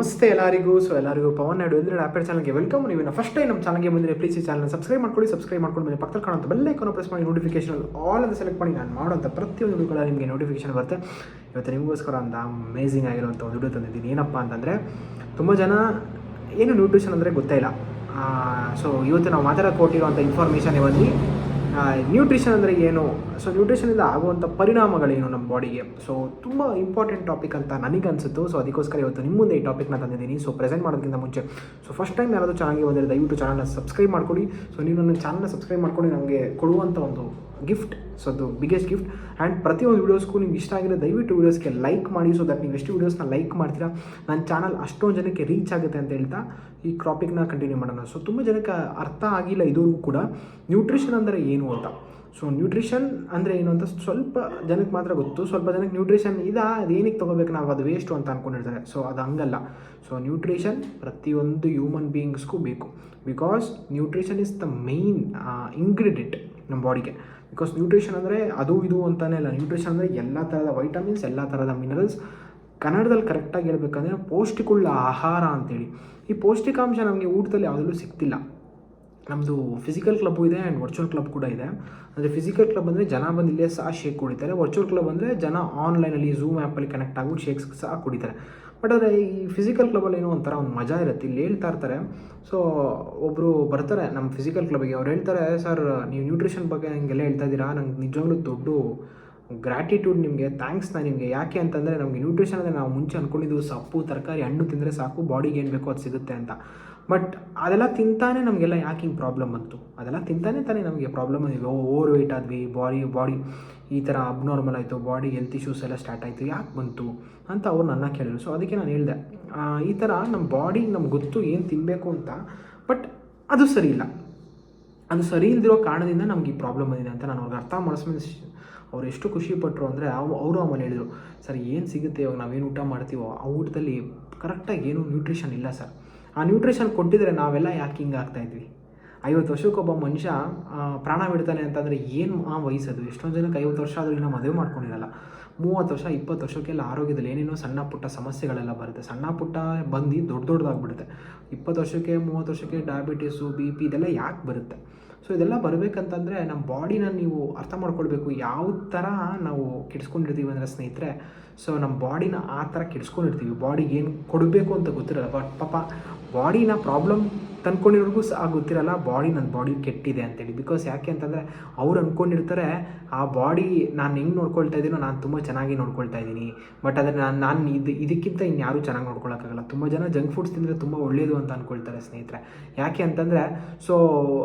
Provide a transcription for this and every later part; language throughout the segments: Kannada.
ನಮಸ್ತೆ ಎಲ್ಲರಿಗೂ ಪವನ್ ನಾಯ್ಡು ಅಂದರೆ ಆಪರ್ ಚಾನಲ್ಗೆ ವೆಲ್ಕಮ್. ನೀವು ಫಸ್ಟ್ ಟೈಮ್ ನಮ್ಮ ಚಾನಲ್ಗೆ ಬಂದರೆ ಪ್ಲೀಸ್ ಈ ಚಾನಲ್ನ ಸಬ್ಸ್ಕ್ರೈಬ್ ಮಾಡ್ಕೊಂಡು ಮೇಲೆ ಪಕ್ಕದಲ್ಲಿ ಕಾಣುವಂಥ ಬೆಲ್ ಐಕಾನ್ ಪ್ರೆಸ್ ಮಾಡಿ ನೋಟಿಫಿಕೇಶನ್ ಆಲ್ ಅಂತ ಸೆಲೆಕ್ಟ್ ಮಾಡಿ ನಾನು ಮಾಡೋಂಥ ಪ್ರತಿಯೊಂದು ವಿಡಿಯೋ ಕೂಡ ನಿಮಗೆ ನೋಟಿಫಿಕೇಶನ್ ಬರುತ್ತೆ. ಇವತ್ತು ನಿಮಗೋಸ್ಕರ ಅಂತ ಅಮೇಝಿಂಗ್ ಆಗಿರುವಂಥ ಒಂದು ವಿಡಿಯೋ ತಂದಿದ್ದೀನಿ. ಏನಪ್ಪ ಅಂತಂದರೆ ತುಂಬ ಜನ ಏನು ನ್ಯೂಟ್ರಿಷನ್ ಅಂದರೆ ಗೊತ್ತೇ ಇಲ್ಲ. ಸೊ ಇವತ್ತು ನಾವು ಮಾತಾಡೋಕೆ ಕೊಟ್ಟಿರುವಂಥ ಇನ್ಫಾರ್ಮೇಷನ್ ಬಂದು ನ್ಯೂಟ್ರಿಷನ್ ಅಂದರೆ ಏನು, ಸೊ ನ್ಯೂಟ್ರಿಷನಿಂದ ಆಗುವಂಥ ಪರಿಣಾಮಗಳೇನು ನಮ್ಮ ಬಾಡಿಗೆ. ಸೊ ತುಂಬ ಇಂಪಾರ್ಟೆಂಟ್ ಟಾಪಿಕ್ ಅಂತ ನನಗನ್ಸುತ್ತು. ಸೊ ಅದಕ್ಕೋಸ್ಕರ ಇವತ್ತು ನಿಮ್ಮ ಮುಂದೆ ಈ ಟಾಪಿಕ್ನ ತಂದಿದ್ದೀನಿ. ಸೊ ಪ್ರೆಸೆಂಟ್ ಮಾಡೋದಕ್ಕಿಂತ ಮುಂಚೆ ಸೊ ಫಸ್ಟ್ ಟೈಮ್ ಯಾರಾದರೂ ಚಾನಲ್ಗೆ ಬಂದರೆ ದಯವಿಟ್ಟು ಚಾನಲ್ನ ಸಬ್ಸ್ಕ್ರೈಬ್ ಮಾಡ್ಕೊಳ್ಳಿ. ಸೊ ನೀವು ನನ್ನ ಚಾನಲ್ನ ಸಬ್ಸ್ಕ್ರೈಬ್ ಮಾಡ್ಕೊಂಡು ನಮಗೆ ಕೊಡುವಂಥ ಒಂದು ಗಿಫ್ಟ್, ಸೊ ಅದು ಬಿಗ್ಗೆಸ್ಟ್ ಗಿಫ್ಟ್. ಆ್ಯಂಡ್ ಪ್ರತಿಯೊಂದು ವೀಡಿಯೋಸ್ಗೂ ನಿಮ್ಗೆ ಇಷ್ಟ ಆಗಿರೋ ದಯವಿಟ್ಟು ವೀಡಿಯೋಸ್ಗೆ ಲೈಕ್ ಮಾಡಿ. ಸೊ ದಟ್ ನೀವು ಎಷ್ಟು ವೀಡಿಯೋಸ್ನ ಲೈಕ್ ಮಾಡ್ತೀರಾ ನನ್ನ ಚಾನಲ್ ಅಷ್ಟೊಂದು ಜನಕ್ಕೆ ರೀಚ್ ಆಗುತ್ತೆ ಅಂತ ಹೇಳ್ತಾ ಈ ಟಾಪಿಕ್ನ ಕಂಟಿನ್ಯೂ ಮಾಡೋಣ. ಸೊ ತುಂಬ ಜನಕ್ಕೆ ಅರ್ಥ ಆಗಿಲ್ಲ ಇದುವರೆಗೂ ಕೂಡ ನ್ಯೂಟ್ರಿಷನ್ ಅಂದರೆ ಏನು ಅಂತ. ಸೊ ನ್ಯೂಟ್ರಿಷನ್ ಅಂದರೆ ಏನು ಅಂತ ಸ್ವಲ್ಪ ಜನಕ್ಕೆ ಮಾತ್ರ ಗೊತ್ತು. ಸ್ವಲ್ಪ ಜನಕ್ಕೆ ನ್ಯೂಟ್ರಿಷನ್ ಅದು ಏನಕ್ಕೆ ತೊಗೋಬೇಕು, ನಾವು ಅದು ವೇಸ್ಟು ಅಂತ ಅಂದ್ಕೊಂಡಿರ್ತಾರೆ. ಸೊ ಅದು ಹಂಗಲ್ಲ. ಸೊ ನ್ಯೂಟ್ರಿಷನ್ ಪ್ರತಿಯೊಂದು ಹ್ಯೂಮನ್ ಬೀಯಿಂಗ್ಸ್ಗೂ ಬೇಕು. Because nutrition is the main ingredient ನಮ್ಮ ಬಾಡಿಗೆ. ಬಿಕಾಸ್ ನ್ಯೂಟ್ರಿಷನ್ ಅಂದರೆ ಅದು ಇದು ಅಂತಲೇ ಇಲ್ಲ. ನ್ಯೂಟ್ರಿಷನ್ ಅಂದರೆ ಎಲ್ಲ ಥರದ ವೈಟಮಿನ್ಸ್, ಎಲ್ಲ ಥರದ ಮಿನರಲ್ಸ್. ಕನ್ನಡದಲ್ಲಿ ಕರೆಕ್ಟಾಗಿ ಹೇಳ್ಬೇಕಂದ್ರೆ ಪೌಷ್ಟಿಕುಳ್ಳ ಆಹಾರ ಅಂತೇಳಿ. ಈ ಪೌಷ್ಟಿಕಾಂಶ ನಮಗೆ ಊಟದಲ್ಲಿ ಯಾವುದಲ್ಲೂ ಸಿಗ್ತಿಲ್ಲ. ನಮ್ಮದು ಫಿಸಿಕಲ್ ಕ್ಲಬ್ಬು ಇದೆ ಆ್ಯಂಡ್ ವರ್ಚುವಲ್ ಕ್ಲಬ್ ಕೂಡ ಇದೆ. ಅಂದರೆ ಫಿಸಿಕಲ್ ಕ್ಲಬ್ ಅಂದರೆ ಜನ ಬಂದು ಇಲ್ಲೇ ಸಹ ಶೇಕ್ ಕುಡಿತಾರೆ. ವರ್ಚುವಲ್ ಕ್ಲಬ್ ಅಂದರೆ ಜನ ಆನ್ಲೈನಲ್ಲಿ ಝೂಮ್ ಆ್ಯಪಲ್ಲಿ ಕನೆಕ್ಟ್ ಆಗ್ಬಿಟ್ಟು ಶೇಕ್ಸ್ ಸಹ ಕುಡಿತಾರೆ. ಬಟ್ ಆದರೆ ಈ ಫಿಸಿಕಲ್ ಕ್ಲಬ್ಬಲ್ಲಿ ಏನೋ ಒಂಥರ ಒಂದು ಮಜಾ ಇರುತ್ತೆ. ಇಲ್ಲಿ ಹೇಳ್ತಾ ಇರ್ತಾರೆ. ಸೊ ಒಬ್ಬರು ಬರ್ತಾರೆ ನಮ್ಮ ಫಿಸಿಕಲ್ ಕ್ಲಬ್ಗೆ, ಅವ್ರು ಹೇಳ್ತಾರೆ, ಸರ್ ನೀವು ನ್ಯೂಟ್ರಿಷನ್ ಬಗ್ಗೆ ಹಂಗೆಲ್ಲ ಹೇಳ್ತಾ ಇದ್ದೀರಾ, ನಂಗೆ ನಿಜವಾಗ್ಲೂ ದೊಡ್ಡ ಗ್ರ್ಯಾಟಿಟ್ಯೂಡ್ ನಿಮಗೆ, ಥ್ಯಾಂಕ್ಸ್ ನಿಮಗೆ. ಯಾಕೆ ಅಂತಂದರೆ ನಮಗೆ ನ್ಯೂಟ್ರಿಷನ್ ಅಂದರೆ ನಾವು ಮುಂಚೆ ಅಂದ್ಕೊಂಡಿದ್ದು ಸೊಪ್ಪು ತರಕಾರಿ ಹಣ್ಣು ತಿಂದರೆ ಸಾಕು, ಬಾಡಿಗೆ ಏನು ಬೇಕೋ ಅದು ಸಿಗುತ್ತೆ ಅಂತ. ಬಟ್ ಅದೆಲ್ಲ ತಿಂತಾನೆ ನಮಗೆಲ್ಲ ಯಾಕೆ ಹಿಂಗೆ ಪ್ರಾಬ್ಲಮ್ ಬಂತು? ಅದೆಲ್ಲ ತಿಂತಾನೆ ತಾನೇ ನಮಗೆ ಪ್ರಾಬ್ಲಮ್ ಆಗಿದೆ. ಓವರ್ ವೆಯ್ಟ್ ಆದ್ವಿ, ಬಾಡಿ ಈ ಥರ ಅಬ್ನಾರ್ಮಲ್ ಆಯಿತು, ಬಾಡಿ ಹೆಲ್ತ್ ಇಶ್ಯೂಸ್ ಎಲ್ಲ ಸ್ಟಾರ್ಟ್ ಆಯಿತು, ಯಾಕೆ ಬಂತು ಅಂತ ಅವ್ರು ನನ್ನ ಕೇಳಿದ್ರು. ಸೊ ಅದಕ್ಕೆ ನಾನು ಹೇಳಿದೆ, ಈ ಥರ ನಮ್ಮ ಬಾಡಿ ನಮ್ಗೆ ಗೊತ್ತು ಏನು ತಿನ್ನಬೇಕು ಅಂತ, ಬಟ್ ಅದು ಸರಿ ಇಲ್ಲ. ಅದು ಸರಿ ಇಲ್ದಿರೋ ಕಾರಣದಿಂದ ನಮ್ಗೆ ಈ ಪ್ರಾಬ್ಲಮ್ ಬಂದಿದೆ ಅಂತ ನಾನು ಅವ್ರಿಗೆ ಅರ್ಥ ಮಾಡಿಸ್ಮೇಲೆ ಅವ್ರು ಎಷ್ಟು ಖುಷಿಪಟ್ಟರು ಅಂದರೆ ಅವರು ಆಮೇಲೆ ಹೇಳಿದರು, ಸರ್ ಏನು ಸಿಗುತ್ತೆ ಇವಾಗ ನಾವೇನು ಊಟ ಮಾಡ್ತೀವೋ ಆ ಊಟದಲ್ಲಿ ಕರೆಕ್ಟಾಗಿ ಏನೂ ನ್ಯೂಟ್ರಿಷನ್ ಇಲ್ಲ ಸರ್. ಆ ನ್ಯೂಟ್ರಿಷನ್ ಕೊಟ್ಟಿದ್ರೆ ನಾವೆಲ್ಲ ಯಾಕೆ ಹಿಂಗೆ ಆಗ್ತಾಯಿದ್ವಿ? 50 ವರ್ಷಕ್ಕೊಬ್ಬ ಮನುಷ್ಯ ಪ್ರಾಣ ಬಿಡ್ತಾನೆ ಅಂತಂದರೆ ಏನು ವಯಸ್ಸದು? ಎಷ್ಟೊಂದು ಜನಕ್ಕೆ 50 ವರ್ಷ ಆದರೂ ಇನ್ನೂ ಮದುವೆ ಮಾಡ್ಕೊಂಡಿರಲ್ಲ. 30 ವರ್ಷ 20 ವರ್ಷಕ್ಕೆಲ್ಲ ಆರೋಗ್ಯದಲ್ಲಿ ಏನೇನೋ ಸಣ್ಣ ಪುಟ್ಟ ಸಮಸ್ಯೆಗಳೆಲ್ಲ ಬರುತ್ತೆ. ಸಣ್ಣ ಪುಟ್ಟ ಬಂದು ದೊಡ್ಡದಾಗ್ಬಿಡುತ್ತೆ. 20 ವರ್ಷಕ್ಕೆ 30 ವರ್ಷಕ್ಕೆ ಡಯಾಬಿಟೀಸು, BP ಇದೆಲ್ಲ ಯಾಕೆ ಬರುತ್ತೆ? ಸೊ ಇದೆಲ್ಲ ಬರಬೇಕಂತಂದರೆ ನಮ್ಮ ಬಾಡಿನ ನೀವು ಅರ್ಥ ಮಾಡ್ಕೊಳ್ಬೇಕು. ಯಾವ ಥರ ನಾವು ಕೆಡಿಸ್ಕೊಂಡಿರ್ತೀವಿ ಅಂದರೆ ಸ್ನೇಹಿತರೆ, ಸೊ ನಮ್ಮ ಬಾಡಿನ ಆ ಥರ ಕೆಡಿಸ್ಕೊಂಡಿರ್ತೀವಿ. ಬಾಡಿಗೆ ಏನು ಕೊಡಬೇಕು ಅಂತ ಗೊತ್ತಿರಲ್ಲ. ಬಟ್ ಪಾಪ ಬಾಡಿನ ಪ್ರಾಬ್ಲಮ್ ತಂದ್ಕೊಂಡಿರೋರ್ಗೂ ಸಹ ಗೊತ್ತಿರಲ್ಲ ನನ್ನ ಬಾಡಿ ಕೆಟ್ಟಿದೆ ಅಂತೇಳಿ. ಬಿಕಾಸ್ ಯಾಕೆ ಅಂತಂದರೆ ಅವ್ರು ಅಂದ್ಕೊಂಡಿರ್ತಾರೆ ಆ ಬಾಡಿ ನಾನು ಹೆಂಗೆ ನೋಡ್ಕೊಳ್ತಾ ಇದ್ದೀನೋ ನಾನು ತುಂಬ ಚೆನ್ನಾಗಿ ನೋಡ್ಕೊಳ್ತಾ ಇದ್ದೀನಿ. ಬಟ್ ಆದರೆ ನಾನು ಇದಕ್ಕಿಂತ ಇನ್ಯಾರೂ ಚೆನ್ನಾಗಿ ನೋಡ್ಕೊಳ್ಳೋಕ್ಕಾಗಲ್ಲ. ತುಂಬ ಜನ ಜಂಕ್ ಫುಡ್ಸ್ ತಿಂದರೆ ತುಂಬ ಒಳ್ಳೆಯದು ಅಂತ ಅಂದ್ಕೊಳ್ತಾರೆ ಸ್ನೇಹಿತರೆ. ಯಾಕೆ ಅಂತಂದರೆ ಸೊ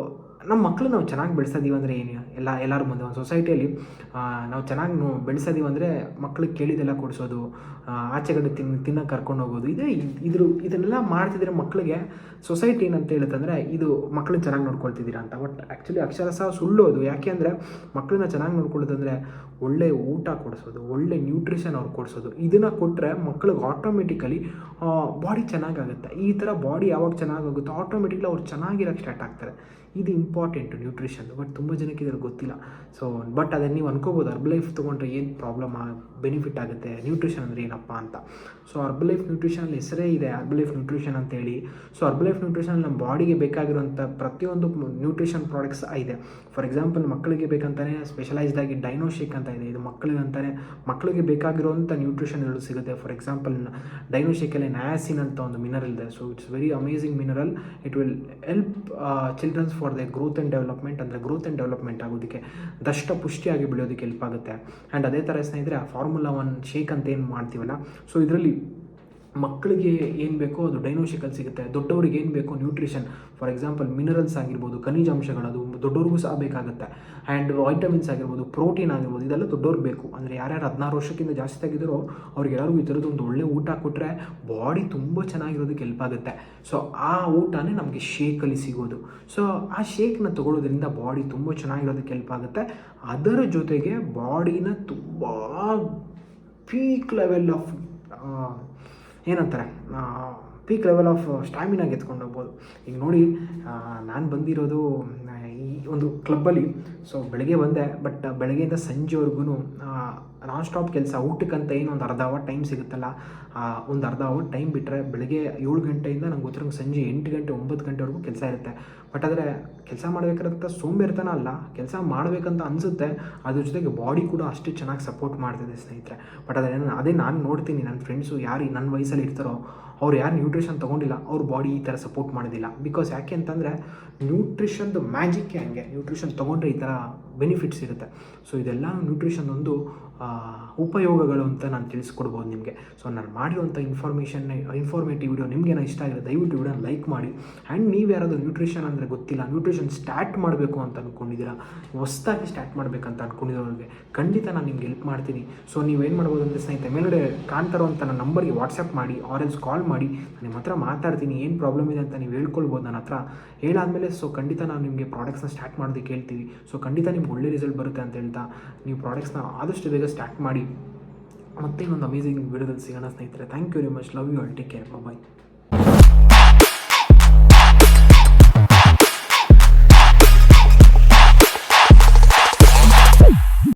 ನಮ್ಮ ಮಕ್ಕಳು ನಾವು ಚೆನ್ನಾಗಿ ಬೆಳೆಸೋದೀವಿ ಅಂದರೆ ಏನು, ಎಲ್ಲರ ಮುಂದೆ ಒಂದು ಸೊಸೈಟಿಯಲ್ಲಿ ನಾವು ಚೆನ್ನಾಗಿ ಬೆಳೆಸೋದೀವಿ ಅಂದರೆ ಮಕ್ಳಿಗೆ ಕೇಳಿದೆಲ್ಲ ಕೊಡಿಸೋದು, ಆಚೆಗಡೆ ತಿನ್ನೋಕೆ ಕರ್ಕೊಂಡು ಹೋಗೋದು, ಇದನ್ನೆಲ್ಲ ಮಾಡ್ತಿದ್ರೆ ಮಕ್ಕಳಿಗೆ ಸೊಸೈಟಿ ಏನಂತ ಹೇಳುತ್ತಂದರೆ ಇದು ಮಕ್ಕಳನ್ನ ಚೆನ್ನಾಗಿ ನೋಡ್ಕೊಳ್ತಿದ್ದೀರಾ ಅಂತ. ಬಟ್ ಆ್ಯಕ್ಚುಲಿ ಅಕ್ಷರಶಃ ಸುಳ್ಳು ಅದು. ಯಾಕೆ ಅಂದರೆ ಮಕ್ಕಳನ್ನ ಚೆನ್ನಾಗಿ ನೋಡ್ಕೊಳ್ಳೋದಂದರೆ ಒಳ್ಳೆ ಊಟ ಕೊಡಿಸೋದು, ಒಳ್ಳೆ ನ್ಯೂಟ್ರಿಷನ್ ಅವ್ರು ಕೊಡಿಸೋದು. ಇದನ್ನು ಕೊಟ್ಟರೆ ಮಕ್ಕಳಿಗೆ ಆಟೋಮೆಟಿಕಲಿ ಬಾಡಿ ಚೆನ್ನಾಗಾಗುತ್ತೆ. ಈ ಥರ ಬಾಡಿ ಯಾವಾಗ ಚೆನ್ನಾಗಾಗುತ್ತೋ ಆಟೋಮೆಟಿಕ್ಲಿ ಅವ್ರು ಚೆನ್ನಾಗಿರೋಕ್ಕೆ ಸ್ಟಾರ್ಟ್ ಆಗ್ತಾರೆ. ಇದು ಇಂಪಾರ್ಟೆಂಟು ನ್ಯೂಟ್ರಿಷನ್. ಬಟ್ ತುಂಬ ಜನಕ್ಕೆ ಇದ್ರಲ್ಲಿ ಗೊತ್ತಿಲ್ಲ. ಸೊ ಬಟ್ ಅದನ್ನು ನೀವು ಅನ್ಕೋಬೋದು ಲೈಫ್ ತೊಗೊಂಡ್ರೆ ಏನು ಪ್ರಾಬ್ಲಮ್ ಬೆನಿಫಿಟ್ ಆಗುತ್ತೆ, ನ್ಯೂಟ್ರಿಷನ್ ಅಂದರೆ ಏನಪ್ಪ ಅಂತ. ಸೊ ಲೈಫ್ ನ್ಯೂಟ್ರಿಷನಲ್ಲಿ ಹೆಸರೇ ಇದೆ ಲೈಫ್ ನ್ಯೂಟ್ರಿಷನ್ ಅಂತೇಳಿ. ಸೊ ಲೈಫ್ ನ್ಯೂಟ್ರಿಷನ್ ನಮ್ಮ ಬಾಡಿಗೆ ಬೇಕಾಗಿರುವಂಥ ಪ್ರತಿಯೊಂದು ನ್ಯೂಟ್ರಿಷನ್ ಪ್ರಾಡಕ್ಟ್ಸ್ ಇದೆ. ಫಾರ್ ಎಕ್ಸಾಂಪಲ್ ಮಕ್ಕಳಿಗೆ ಬೇಕಂತಾನೆ ಸ್ಪೆಷಲೈಸ್ಡ್ ಆಗಿ ಡೈನೋಶೇಕ್ ಅಂತ ಇದೆ. ಇದು ಮಕ್ಕಳಿಗೆ ಬೇಕಾಗಿರುವಂಥ ನ್ಯೂಟ್ರಿಷನ್ಗಳು ಸಿಗುತ್ತೆ. ಫಾರ್ ಎಕ್ಸಾಂಪಲ್ ಡೈನೋಶೇಕಲ್ಲಿ ನಯಾಸಿನ್ ಅಂತ ಒಂದು ಮಿನರಲ್ ಇದೆ. So it's very amazing mineral. It will help childrens for the growth and development. ಅಂದರೆ ಗ್ರೋತ್ ಆ್ಯಂಡ್ ಡೆವಲಪ್ಮೆಂಟ್ ಆಗೋದಕ್ಕೆ, ದಷ್ಟ ಪುಷ್ಟಿಯಾಗಿ ಬೆಳೆಯೋದಕ್ಕೆ ಹೆಲ್ಪ್ ಆಗುತ್ತೆ. ಆ್ಯಂಡ್ ಅದೇ ಥರ ಸ್ನೇಹಿತರೆ ಫಾರ್ಮುಲಾ 1 ಶೇಕ್ ಅಂತ ಏನು ಮಾಡ್ತೀವಲ್ಲ, ಸೊ ಇದರಲ್ಲಿ ಮಕ್ಕಳಿಗೆ ಏನು ಬೇಕೋ ಅದು ಡೈನೋಶೇಕಲ್ಲಿ ಸಿಗುತ್ತೆ. ದೊಡ್ಡವ್ರಿಗೆ ಏನು ಬೇಕೋ ನ್ಯೂಟ್ರಿಷನ್, ಫಾರ್ ಎಕ್ಸಾಂಪಲ್ ಮಿನರಲ್ಸ್ ಆಗಿರ್ಬೋದು, ಖನಿಜಾಂಶಗಳು, ಅದು ದೊಡ್ಡವ್ರಿಗೂ ಸಹ ಬೇಕಾಗುತ್ತೆ. ಆ್ಯಂಡ್ ವೈಟಮಿನ್ಸ್ ಆಗಿರ್ಬೋದು, ಪ್ರೋಟೀನ್ ಆಗಿರ್ಬೋದು, ಇದೆಲ್ಲ ದೊಡ್ಡವ್ರಿಗೆ ಬೇಕು. ಅಂದರೆ ಯಾರ್ಯಾರು 16 ವರ್ಷಕ್ಕಿಂತ ಜಾಸ್ತಿ ಆಗಿದ್ದಾರೋ ಅವ್ರಿಗೆಲ್ಲರಿಗೂ ಈ ಥರದ್ದು ಒಂದು ಒಳ್ಳೆ ಊಟ ಕೊಟ್ಟರೆ ಬಾಡಿ ತುಂಬ ಚೆನ್ನಾಗಿರೋದಕ್ಕೆ ಹೆಲ್ಪ್ ಆಗುತ್ತೆ. ಸೊ ಆ ಊಟನೇ ನಮಗೆ ಶೇಕಲ್ಲಿ ಸಿಗೋದು. ಸೊ ಆ ಶೇಕ್ನ ತೊಗೊಳ್ಳೋದ್ರಿಂದ ಬಾಡಿ ತುಂಬ ಚೆನ್ನಾಗಿರೋದಕ್ಕೆ ಹೆಲ್ಪ್ ಆಗುತ್ತೆ. ಅದರ ಜೊತೆಗೆ ಬಾಡಿನ ತುಂಬ ಪೀಕ್ ಲೆವೆಲ್ ಆಫ್ ಏನಂತಾರೆ ಪೀಕ್ ಲೆವೆಲ್ ಆಫ್ ಸ್ಟ್ಯಾಮಿನಾಗೆ ಎತ್ಕೊಂಡು ಹೋಗ್ಬೋದು. ಈಗ ನೋಡಿ, ನಾನು ಬಂದಿರೋದು ಈ ಒಂದು ಕ್ಲಬ್ಬಲ್ಲಿ. ಸೊ ಬೆಳಗ್ಗೆ ಬಂದೆ, ಬಟ್ ಬೆಳಗ್ಗೆಯಿಂದ ಸಂಜೆವರೆಗೂ ನಾನ್ ಸ್ಟಾಪ್ ಕೆಲಸ. ಊಟಕ್ಕಂತ ಏನು ಒಂದು ಅರ್ಧ ಅವರ್ ಟೈಮ್ ಸಿಗುತ್ತಲ್ಲ, ಒಂದು ಅರ್ಧ ಅವರ್ ಟೈಮ್ ಬಿಟ್ಟರೆ ಬೆಳಗ್ಗೆ 7 ಗಂಟೆಯಿಂದ ನಂಗೆ ಗೊತ್ತಿರೋ ಸಂಜೆ 8 ಗಂಟೆ 9 ಗಂಟೆವರೆಗೂ ಕೆಲಸ ಇರುತ್ತೆ. ಬಟ್ ಆದರೆ ಕೆಲಸ ಮಾಡಬೇಕಿರೋಂಥ ಸೋಂಬೇರಿತನ ಅಲ್ಲ, ಕೆಲಸ ಮಾಡಬೇಕಂತ ಅನಿಸುತ್ತೆ. ಅದ್ರ ಜೊತೆಗೆ ಬಾಡಿ ಕೂಡ ಅಷ್ಟು ಚೆನ್ನಾಗಿ ಸಪೋರ್ಟ್ ಮಾಡ್ತಿದೆ ಸ್ನೇಹಿತರೆ. ಬಟ್ ಅದೇ ನಾನು ನೋಡ್ತೀನಿ, ನನ್ನ ಫ್ರೆಂಡ್ಸು ಯಾರು ನನ್ನ ವಯಸ್ಸಲ್ಲಿ ಇರ್ತಾರೋ ಅವ್ರು ಯಾರು ನ್ಯೂಟ್ರಿಷನ್ ತೊಗೊಂಡಿಲ್ಲ, ಅವ್ರ ಬಾಡಿ ಈ ಥರ ಸಪೋರ್ಟ್ ಮಾಡೋದಿಲ್ಲ. ಬಿಕಾಸ್ ಯಾಕೆ ಅಂತಂದರೆ ನ್ಯೂಟ್ರಿಷನ್ದು ಮ್ಯಾಜಿಕ್ಕೇ ಹಂಗೆ. ನ್ಯೂಟ್ರಿಷನ್ ತೊಗೊಂಡ್ರೆ ಈ ಥರ ಬೆನಿಫಿಟ್ಸ್ ಇರುತ್ತೆ. ಸೊ ಇದೆಲ್ಲ ನ್ಯೂಟ್ರಿಷನ್ ಒಂದು ಉಪಯೋಗಗಳು ಅಂತ ನಾನು ತಿಳಿಸ್ಕೊಡ್ಬೋದು ನಿಮಗೆ. ಸೊ ನಾನು ಮಾಡಿರುವಂಥ ಇನ್ಫಾರ್ಮೇಟಿವ್ ವಿಡಿಯೋ ನಿಮಗೇನೋ ಇಷ್ಟ ಆಗಿದೆ, ದಯವಿಟ್ಟು ವಿಡಿಯೋನ ಲೈಕ್ ಮಾಡಿ. ಆ್ಯಂಡ್ ನೀವು ಯಾರಾದರೂ ನ್ಯೂಟ್ರಿಷನ್ ಅಂದರೆ ಗೊತ್ತಿಲ್ಲ, ನ್ಯೂಟ್ರಿಷನ್ ಸ್ಟಾರ್ಟ್ ಮಾಡಬೇಕು ಅಂತ ಅಂದ್ಕೊಂಡಿದ್ದೀರಾ, ಹೊಸದಾಗಿ ಸ್ಟಾರ್ಟ್ ಮಾಡಬೇಕಂತ ಅಂದ್ಕೊಂಡಿರೋರಿಗೆ ಖಂಡಿತ ನಾನು ನಿಮ್ಗೆ ಹೆಲ್ಪ್ ಮಾಡ್ತೀನಿ. ಸೊ ನೀವೇನು ಮಾಡ್ಬೋದು ಅಂದರೆ ಸ್ನೇಹಿತರೆ, ಮೇಲ್ಗಡೆ ಕಾಣ್ತಾರೋ ಅಂತ ನನ್ನ ನಂಬರ್ಗೆ ವಾಟ್ಸಪ್ ಮಾಡಿ ಆರೆಲ್ಸ್ ಕಾಲ್ ಮಾಡಿ, ನಾನು ನಿಮ್ಮ ಹತ್ರ ಮಾತಾಡ್ತೀನಿ. ಏನು ಪ್ರಾಬ್ಲಮ್ ಇದೆ ಅಂತ ನೀವು ಹೇಳ್ಕೊಳ್ಬೋದು ನನ್ನ ಹತ್ರ. ಹೇಳಾದಮೇಲೆ ಸೊ ಖಂಡಿತ ನಾವು ನಿಮಗೆ ಪ್ರಾಡಕ್ಟ್ಸ್ನ ಸ್ಟಾರ್ಟ್ ಮಾಡೋದಕ್ಕೆ ಹೇಳ್ತೀವಿ. ಸೊ ಖಂಡಿತ ನಿಮ್ಗೆ ಒಳ್ಳೆ ರಿಸಲ್ಟ್ ಬರುತ್ತೆ ಅಂತ ಹೇಳ್ತಾ, ನೀವು ಪ್ರಾಡಕ್ಟ್ಸ್ನ ಆದಷ್ಟು ಬೇಗ ಸ್ಟಾರ್ಟ್ ಮಾಡಿ. ಮತ್ತೆ ಇನ್ನೊಂದು ಅಮೇಝಿಂಗ್ ವಿಡಿಯೋದಲ್ಲಿ ಸಿಗೋಣ ಸ್ನೇಹಿತರೆ. Thank you very much. Love you all. Take care. Bye.